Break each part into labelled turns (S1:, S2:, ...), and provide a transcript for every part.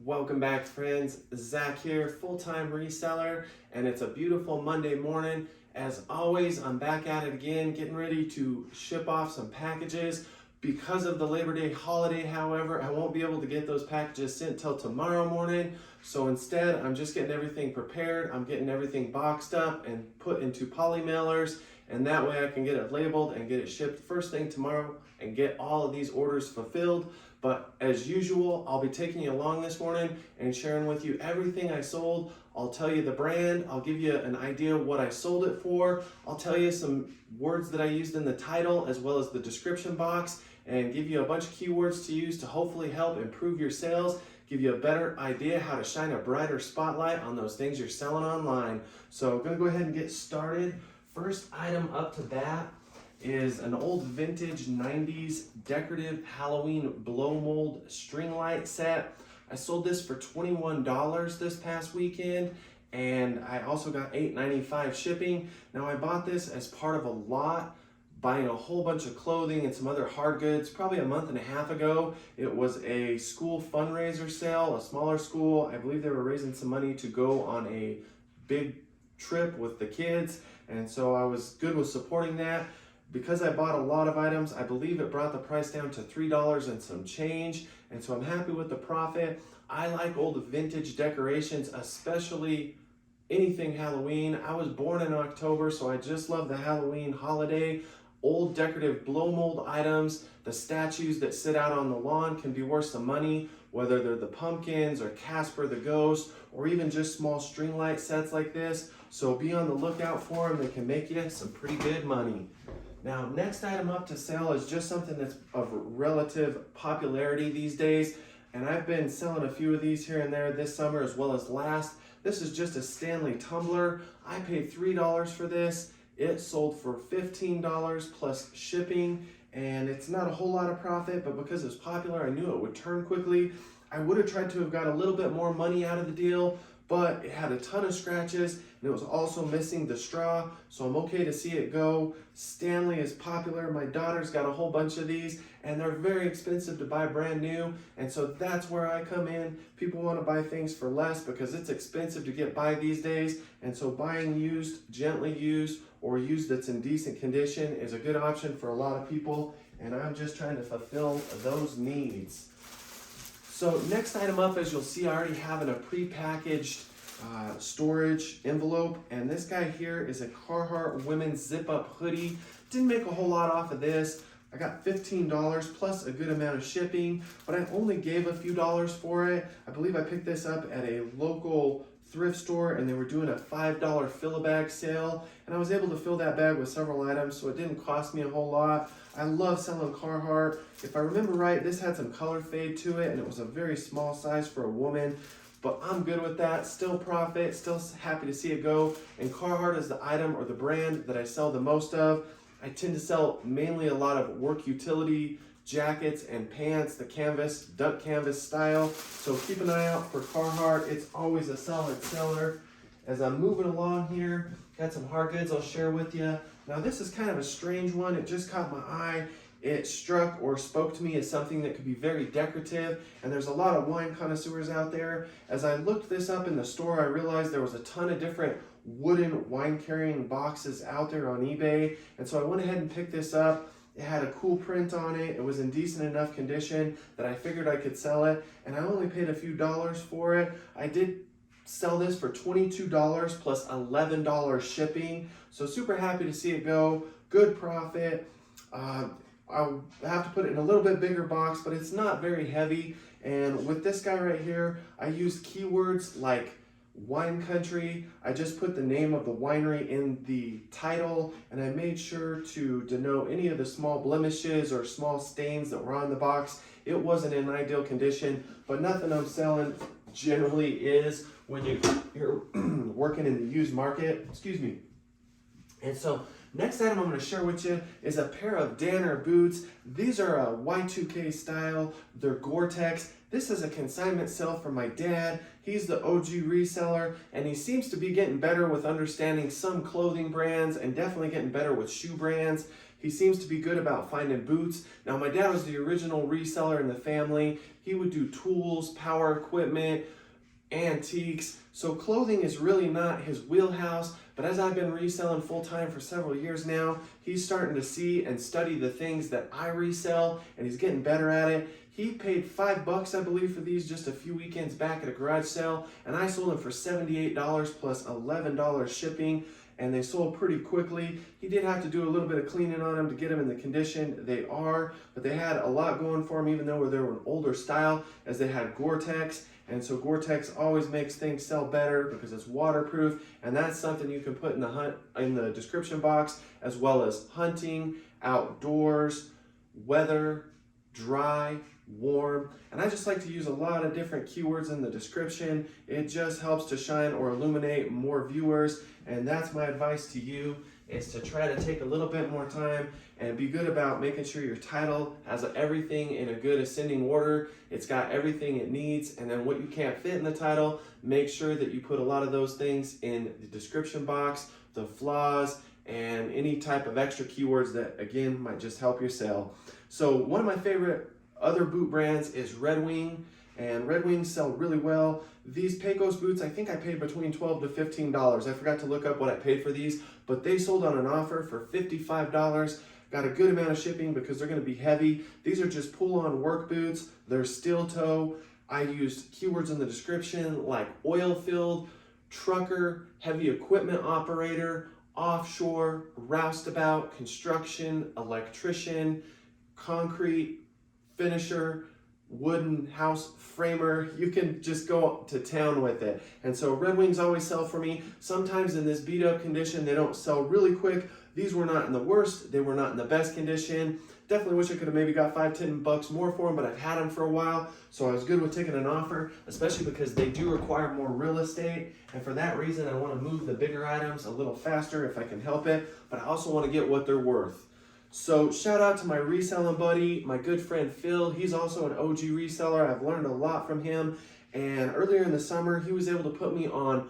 S1: Welcome back, friends. Zach here, full-time reseller, and it's a beautiful Monday morning. As always, I'm back at it again, getting ready to ship off some packages. Because of the Labor Day holiday, however, I won't be able to get those packages sent till tomorrow morning. So instead, I'm just getting everything prepared. I'm getting everything boxed up and put into poly mailers, and that way I can get it labeled and get it shipped first thing tomorrow and get all of these orders fulfilled. But as usual, I'll be taking you along this morning and sharing with you everything I sold. I'll tell you the brand, I'll give you an idea of what I sold it for. I'll tell you some words that I used in the title as well as the description box, and give you a bunch of keywords to use to hopefully help improve your sales, give you a better idea how to shine a brighter spotlight on those things you're selling online. So I'm gonna go ahead and get started. First item up to bat is an old vintage 90s decorative Halloween blow mold string light set. I sold this for $21 this past weekend, and I also got $8.95 shipping. Now I bought this as part of a lot, buying a whole bunch of clothing and some other hard goods probably a month and a half ago. It was a school fundraiser sale, a smaller school. I believe they were raising some money to go on a big trip with the kids, and so I was good with supporting that. Because I bought a lot of items, I believe it brought the price down to $3 and some change, and so I'm happy with the profit. I like old vintage decorations, especially anything Halloween. I was born in October, so I just love the Halloween holiday. Old decorative blow mold items, the statues that sit out on the lawn can be worth some money, whether they're the pumpkins or Casper the Ghost, or even just small string light sets like this. So be on the lookout for them. They can make you some pretty good money. Now, next item up to sale is just something that's of relative popularity these days, and I've been selling a few of these here and there this summer as well as last. This is just a Stanley tumbler. I paid $3 for this. It sold for $15 plus shipping, and it's not a whole lot of profit, but because it's popular, I knew it would turn quickly. I would have tried to have got a little bit more money out of the deal, but it had a ton of scratches, and it was also missing the straw, so I'm okay to see it go. Stanley is popular. My daughter's got a whole bunch of these, and they're very expensive to buy brand new, and so that's where I come in. People want to buy things for less because it's expensive to get by these days, and so buying used, gently used, or used that's in decent condition is a good option for a lot of people, and I'm just trying to fulfill those needs. So next item up, as you'll see, I already have in a pre-packaged storage envelope, and this guy here is a Carhartt women's zip-up hoodie. Didn't make a whole lot off of this. I got $15 plus a good amount of shipping, but I only gave a few dollars for it. I believe I picked this up at a local thrift store, and they were doing a $5 fill-a-bag sale, and I was able to fill that bag with several items, so it didn't cost me a whole lot. I love selling Carhartt. If I remember right, this had some color fade to it, and it was a very small size for a woman, but I'm good with that. Still profit, still happy to see it go, and Carhartt is the item or the brand that I sell the most of. I tend to sell mainly a lot of work utility jackets and pants, the canvas, duck canvas style. So keep an eye out for Carhartt. It's always a solid seller. As I'm moving along here, got some hard goods I'll share with you. Now this is kind of a strange one. It just caught my eye. It struck or spoke to me as something that could be very decorative, and there's a lot of wine connoisseurs out there. As I looked this up in the store, I realized there was a ton of different wooden wine carrying boxes out there on eBay, and so I went ahead and picked this up. It had a cool print on it. It was in decent enough condition that I figured I could sell it, and I only paid a few dollars for it. I did sell this for $22 plus $11 shipping, so super happy to see it go. Good profit. I'll have to put it in a little bit bigger box, but it's not very heavy. And with this guy right here, I used keywords like wine country. I just put the name of the winery in the title, and I made sure to denote any of the small blemishes or small stains that were on the box. It wasn't in ideal condition, but nothing I'm selling generally is when you're working in the used market. Excuse me. And so next item I'm going to share with you is a pair of Danner boots. These are a Y2K style. They're Gore-Tex. This is a consignment sale from my dad. He's the OG reseller, and he seems to be getting better with understanding some clothing brands and definitely getting better with shoe brands. He seems to be good about finding boots. Now, my dad was the original reseller in the family. He would do tools, power equipment, antiques. So clothing is really not his wheelhouse, but as I've been reselling full time for several years now, he's starting to see and study the things that I resell, and he's getting better at it. He paid $5, I believe, for these just a few weekends back at a garage sale, and I sold them for $78 plus $11 shipping, and they sold pretty quickly. He did have to do a little bit of cleaning on them to get them in the condition they are, but they had a lot going for them, even though they were an older style, as they had Gore-Tex. And so Gore-Tex always makes things sell better because it's waterproof, and that's something you can put in the description box, as well as hunting, outdoors, weather, dry, warm. And I just like to use a lot of different keywords in the description. It just helps to shine or illuminate more viewers, and that's my advice to you, is to try to take a little bit more time and be good about making sure your title has everything in a good ascending order. It's got everything it needs, and then what you can't fit in the title, make sure that you put a lot of those things in the description box, the flaws, and any type of extra keywords that, again, might just help your sale. So one of my favorite other boot brands is Red Wing, and Red Wings sell really well. These Pecos boots, I think I paid between $12 to $15. I forgot to look up what I paid for these, but they sold on an offer for $55. Got a good amount of shipping because they're going to be heavy. These are just pull-on work boots. They're steel toe. I used keywords in the description like oil field, trucker, heavy equipment operator, offshore, roustabout, construction, electrician, concrete, finisher, wooden house framer. You can just go to town with it. And so Red Wings always sell for me. Sometimes in this beat up condition, they don't sell really quick. These were not in the worst. They were not in the best condition. Definitely wish I could have maybe got $5-10 more for them, but I've had them for a while, so I was good with taking an offer, especially because they do require more real estate. And for that reason, I want to move the bigger items a little faster if I can help it, but I also want to get what they're worth. So shout out to my reselling buddy, my good friend Phil. He's also an OG reseller. I've learned a lot from him. And earlier in the summer, he was able to put me on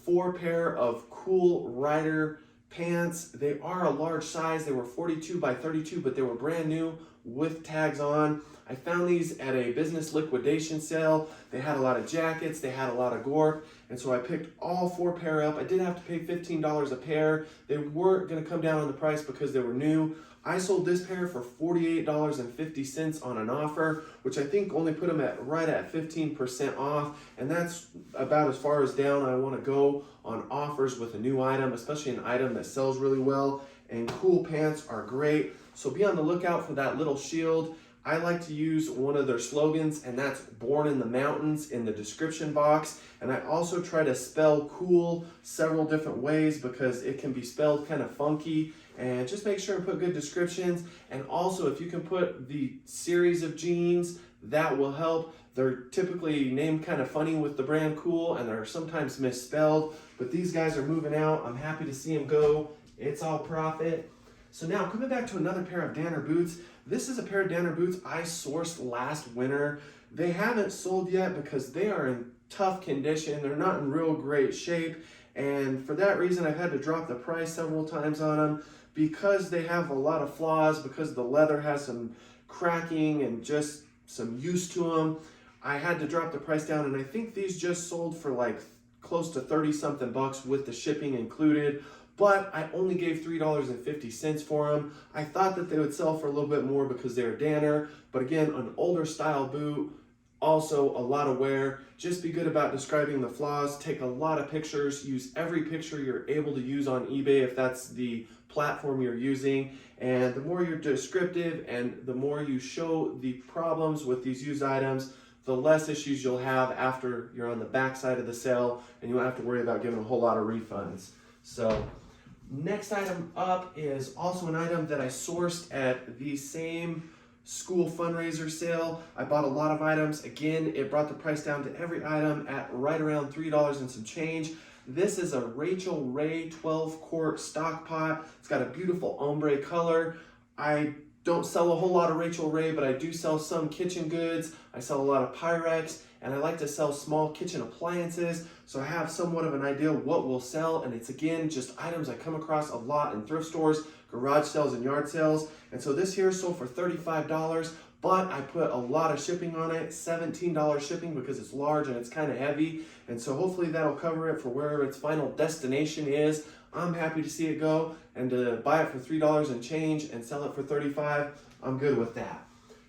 S1: 4 pair of cool rider pants. They are a large size. They were 42 by 32, but they were brand new with tags on. I found these at a business liquidation sale. They had a lot of jackets, they had a lot of Gorp, and so I picked all 4 pair up. I did have to pay $15 a pair. They weren't gonna come down on the price because they were new. I sold this pair for $48.50 on an offer, which I think only put them at right at 15% off, and that's about as far as down I want to go on offers with a new item, especially an item that sells really well. And cool pants are great, so be on the lookout for that little shield. I like to use one of their slogans, and that's "Born in the Mountains" in the description box. And I also try to spell cool several different ways because it can be spelled kind of funky. And just make sure and put good descriptions. And also, if you can put the series of jeans, that will help. They're typically named kind of funny with the brand Cool, and they're sometimes misspelled. But these guys are moving out. I'm happy to see them go. It's all profit. So now, coming back to another pair of Danner boots. This is a pair of Danner boots I sourced last winter. They haven't sold yet because they are in tough condition. They're not in real great shape. And for that reason, I've had to drop the price several times on them because they have a lot of flaws, because the leather has some cracking and just some use to them. I had to drop the price down, and I think these just sold for like close to 30 something bucks with the shipping included. But I only gave $3.50 for them. I thought that they would sell for a little bit more because they're Danner, but again, an older style boot, also a lot of wear. Just be good about describing the flaws, take a lot of pictures, use every picture you're able to use on eBay if that's the platform you're using. And the more you're descriptive and the more you show the problems with these used items, the less issues you'll have after you're on the back side of the sale, and you won't have to worry about giving a whole lot of refunds. So next item up is also an item that I sourced at the same school fundraiser sale. I bought a lot of items. Again, it brought the price down to every item at right around $3 and some change. This is a Rachel Ray 12-quart stock pot. It's got a beautiful ombre color. I don't sell a whole lot of Rachel Ray, but I do sell some kitchen goods. I sell a lot of Pyrex, and I like to sell small kitchen appliances, so I have somewhat of an idea what will sell, and it's again just items I come across a lot in thrift stores, garage sales, and yard sales. And so this here sold for $35, but I put a lot of shipping on it, $17 shipping, because it's large and it's kind of heavy, and so hopefully that'll cover it for wherever its final destination is. I'm happy to see it go, and to buy it for $3 and change and sell it for $35, I'm good with that.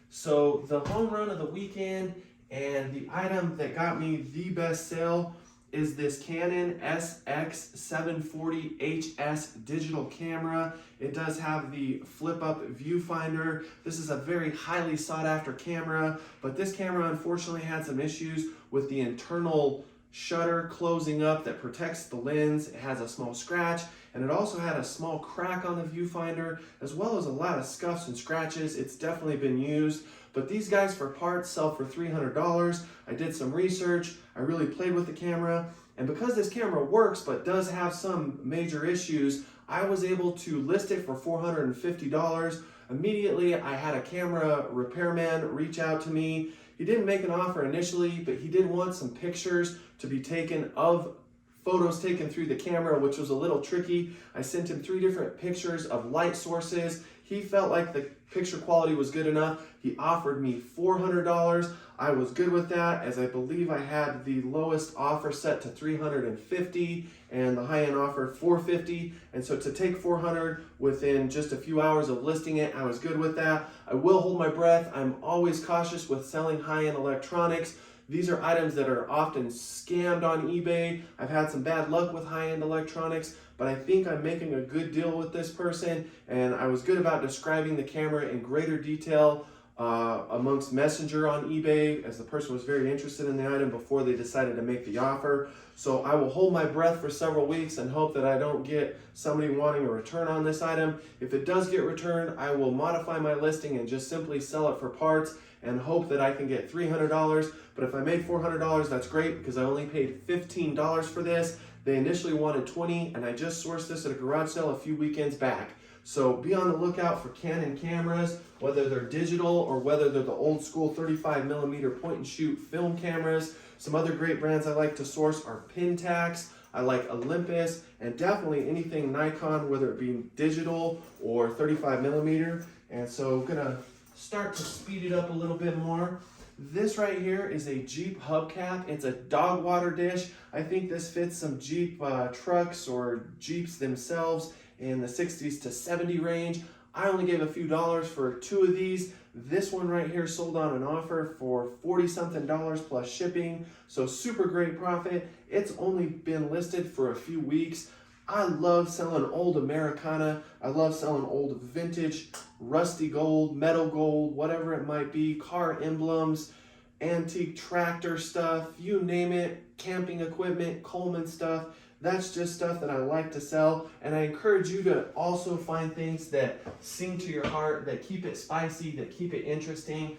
S1: So the home run of the weekend and the item that got me the best sale is this Canon SX740HS digital camera. It does have the flip up viewfinder. This is a very highly sought after camera, but this camera unfortunately had some issues with the internal shutter closing up that protects the lens. It has a small scratch, and it also had a small crack on the viewfinder, as well as a lot of scuffs and scratches. It's definitely been used, but these guys for parts sell for $300. I did some research, I really played with the camera, and because this camera works but does have some major issues, I was able to list it for $450. Immediately, I had a camera repairman reach out to me. He didn't make an offer initially, but he did want some pictures to be taken of photos taken through the camera, which was a little tricky. I sent him 3 different pictures of light sources. He felt like the picture quality was good enough. He offered me $400. I was good with that, as I believe I had the lowest offer set to $350 and the high-end offer $450. And so to take $400 within just a few hours of listing it, I was good with that. I will hold my breath. I'm always cautious with selling high-end electronics. These are items that are often scammed on eBay. I've had some bad luck with high-end electronics, but I think I'm making a good deal with this person, and I was good about describing the camera in greater detail amongst Messenger on eBay, as the person was very interested in the item before they decided to make the offer. So I will hold my breath for several weeks and hope that I don't get somebody wanting a return on this item. If it does get returned, I will modify my listing and just simply sell it for parts and hope that I can get $300. But if I made $400, that's great, because I only paid $15 for this. They initially wanted $20, and I just sourced this at a garage sale a few weekends back. So be on the lookout for Canon cameras, whether they're digital or whether they're the old school 35mm point and shoot film cameras. Some other great brands I like to source are Pentax, I like Olympus, and definitely anything Nikon, whether it be digital or 35mm. And so I'm gonna start to speed it up a little bit more. This right here is a Jeep hubcap. It's a dog water dish. I think this fits some Jeep trucks or Jeeps themselves in the 60s to 70 range. I only gave a few dollars for 2 of these. This one right here sold on an offer for $40-something plus shipping, so super great profit. It's only been listed for a few weeks. I love selling old Americana. I love selling old vintage, rusty gold, metal gold, whatever it might be, car emblems, antique tractor stuff, you name it, camping equipment, Coleman stuff. That's just stuff that I like to sell, and I encourage you to also find things that sing to your heart, that keep it spicy, that keep it interesting.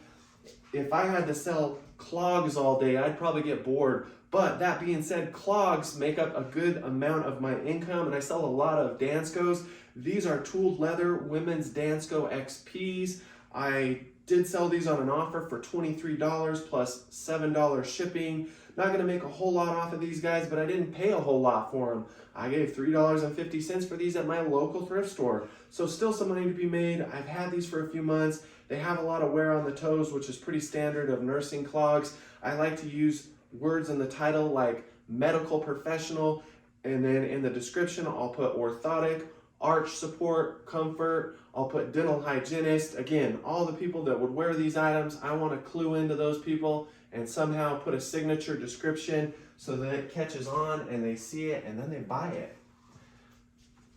S1: If I had to sell clogs all day, I'd probably get bored. But that being said, clogs make up a good amount of my income, and I sell a lot of Danskos. These are tooled leather women's Dansko XPs. I did sell these on an offer for $23 plus $7 shipping. Not going to make a whole lot off of these guys, but I didn't pay a whole lot for them. I gave $3.50 for these at my local thrift store. So still some money to be made. I've had these for a few months. They have a lot of wear on the toes, which is pretty standard of nursing clogs. I like to use words in the title like medical professional, and then in the description I'll put orthotic, arch support, comfort. I'll put dental hygienist. Again, all the people that would wear these items, I want to clue into those people and somehow put a signature description so that it catches on and they see it and then they buy it.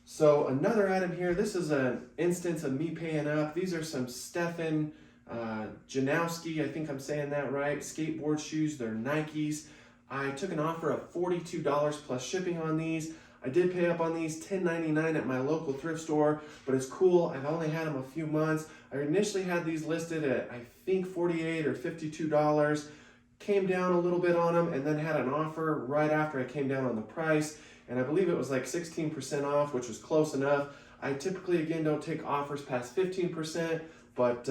S1: So another item here, this is an instance of me paying up. These are some Stefan Janowski, I think I'm saying that right, skateboard shoes. They're Nikes. I took an offer of $42 plus shipping on these. I did pay up on these $10.99 at my local thrift store, but it's cool. I've only had them a few months. I initially had these listed at I think $48 or $52. Came down a little bit on them and then had an offer right after I came down on the price, and I believe it was like 16% off, which was close enough. I typically, again, don't take offers past 15%, but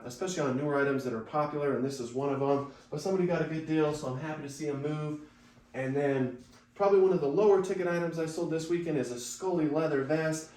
S1: especially on newer items that are popular, and this is one of them. But somebody got a good deal, so I'm happy to see them move. And then probably one of the lower ticket items I sold this weekend is a Scully leather vest.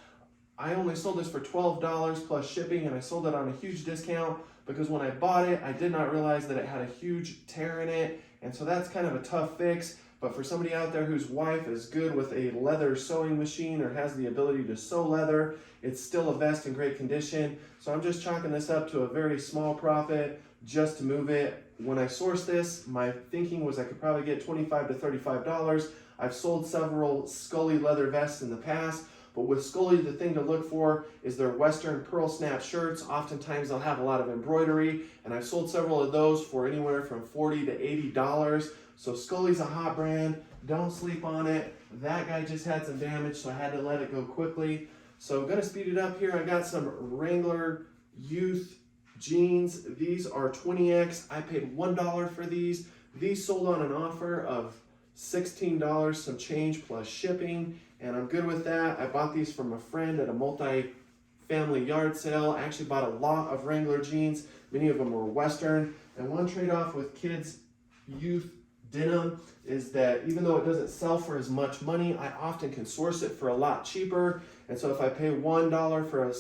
S1: I only sold this for $12 plus shipping, and I sold it on a huge discount because when I bought it, I did not realize that it had a huge tear in it, and so that's kind of a tough fix. But for somebody out there whose wife is good with a leather sewing machine or has the ability to sew leather, it's still a vest in great condition. So I'm just chalking this up to a very small profit just to move it. When I sourced this, my thinking was I could probably get $25 to $35. I've sold several Scully leather vests in the past, but with Scully, the thing to look for is their Western pearl snap shirts. Oftentimes they'll have a lot of embroidery, and I've sold several of those for anywhere from $40 to $80. So Scully's a hot brand, don't sleep on it. That guy just had some damage, so I had to let it go quickly. So I'm gonna speed it up here. I got some Wrangler youth jeans. These are 20X. I paid $1 for these. These sold on an offer of $16, some change plus shipping, and I'm good with that. I bought these from a friend at a multi-family yard sale. I actually bought a lot of Wrangler jeans. Many of them were Western, and one trade-off with kids' youth denim is that even though it doesn't sell for as much money, I often can source it for a lot cheaper. And so if I pay $1 for a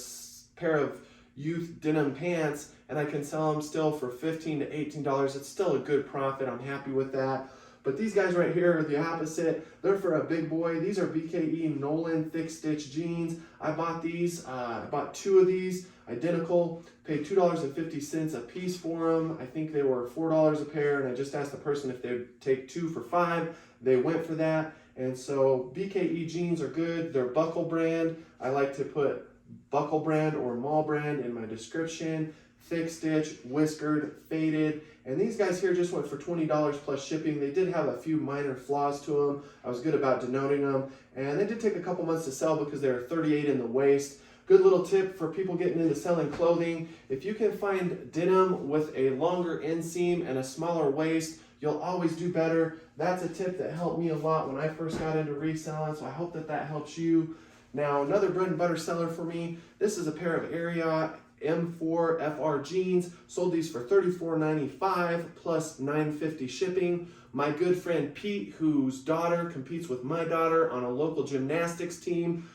S1: pair of youth denim pants and I can sell them still for $15 to $18, it's still a good profit. I'm happy with that. But these guys right here are the opposite. They're for a big boy. These are BKE Nolan thick stitch jeans. I bought these. I bought two of these, identical. Paid $2.50 a piece for them. I think they were $4 a pair, and I just asked the person if they would take 2 for $5. They went for that. And so BKE jeans are good. They're Buckle brand. I like to put Buckle brand or Mall brand in my description. Thick stitch, whiskered, faded, and these guys here just went for $20 plus shipping. They did have a few minor flaws to them. I was good about denoting them, and they did take a couple months to sell because they were 38 in the waist. Good little tip for people getting into selling clothing: if you can find denim with a longer inseam and a smaller waist, you'll always do better. That's a tip that helped me a lot when I first got into reselling, so I hope that that helps you. Now, another bread and butter seller for me, this is a pair of Ariat M4 FR jeans. Sold these for $34.95 plus $9.50 shipping. My good friend Pete, whose daughter competes with my daughter on a local gymnastics team,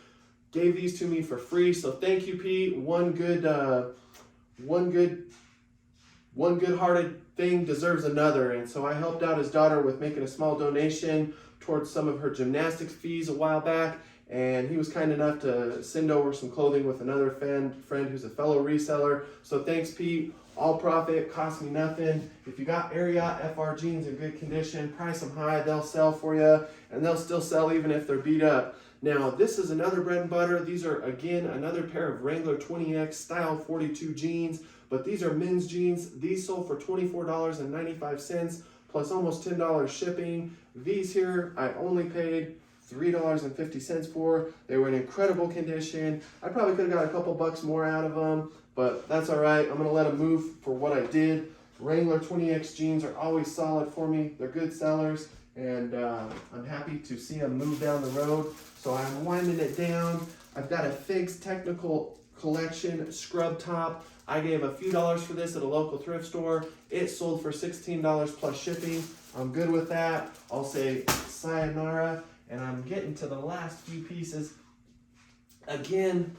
S1: gave these to me for free. So thank you, Pete. One good-hearted thing deserves another. And so I helped out his daughter with making a small donation towards some of her gymnastics fees a while back. And he was kind enough to send over some clothing with another friend who's a fellow reseller. So thanks, Pete. All profit, cost me nothing. If you got Ariat FR jeans in good condition, price them high, they'll sell for you, and they'll still sell even if they're beat up. Now, this is another bread and butter. These are, again, another pair of Wrangler 20X style 42 jeans, but these are men's jeans. These sold for $24.95 plus almost $10 shipping. These here, I only paid $3.50 for. They were in incredible condition. I probably could have got a couple bucks more out of them, but that's all right. I'm gonna let them move for what I did. Wrangler 20X jeans are always solid for me. They're good sellers, and I'm happy to see them move down the road. So I'm winding it down. I've got a Figs Technical Collection scrub top. I gave a few dollars for this at a local thrift store. It sold for $16 plus shipping. I'm good with that. I'll say sayonara. And I'm getting to the last few pieces. Again,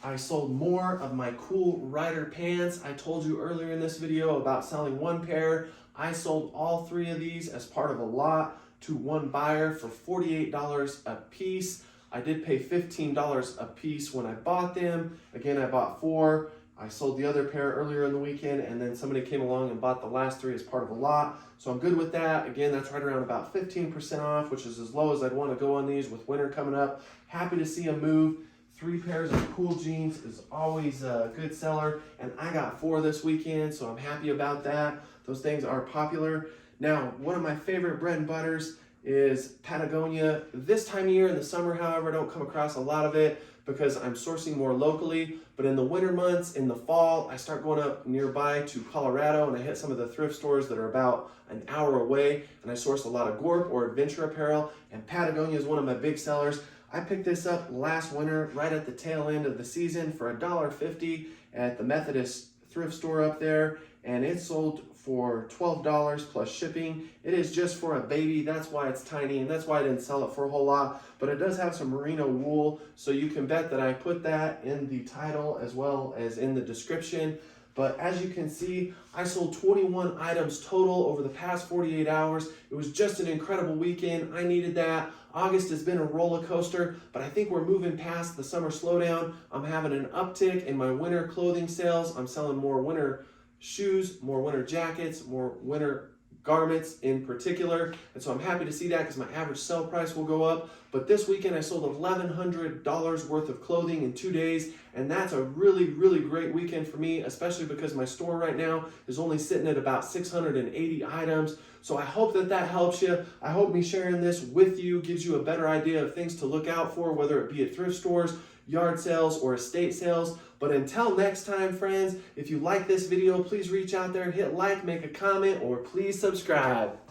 S1: I sold more of my cool rider pants. I told you earlier in this video about selling one pair. I sold all 3 of these as part of a lot to one buyer for $48 a piece. I did pay $15 a piece when I bought them. Again, I bought 4. I sold the other pair earlier in the weekend, and then somebody came along and bought the last 3 as part of a lot. So I'm good with that. Again, that's right around about 15% off, which is as low as I'd want to go on these with winter coming up. Happy to see them move. 3 pairs of cool jeans is always a good seller, and I got 4 this weekend, so I'm happy about that. Those things are popular. Now, one of my favorite bread and butters is Patagonia. This time of year in the summer, however, I don't come across a lot of it because I'm sourcing more locally. But in the winter months, in the fall, I start going up nearby to Colorado, and I hit some of the thrift stores that are about an hour away, and I source a lot of Gorp or adventure apparel, and Patagonia is one of my big sellers. I picked this up last winter, right at the tail end of the season, for $1.50 at the Methodist thrift store up there, and it sold for $12 plus shipping. It is just for a baby, that's why it's tiny, and that's why I didn't sell it for a whole lot, but it does have some merino wool, so you can bet that I put that in the title as well as in the description. But as you can see, I sold 21 items total over the past 48 hours. It was just an incredible weekend. I needed that. August has been a roller coaster, but I think we're moving past the summer slowdown. I'm having an uptick in my winter clothing sales. I'm selling more winter shoes, more winter jackets, more winter garments in particular. And so I'm happy to see that because my average sell price will go up. But this weekend I sold $1,100 worth of clothing in 2 days. And that's a really, really great weekend for me, especially because my store right now is only sitting at about 680 items. So I hope that that helps you. I hope me sharing this with you gives you a better idea of things to look out for, whether it be at thrift stores, yard sales, or estate sales. But until next time, friends, if you like this video, please reach out there, hit like, make a comment, or please subscribe.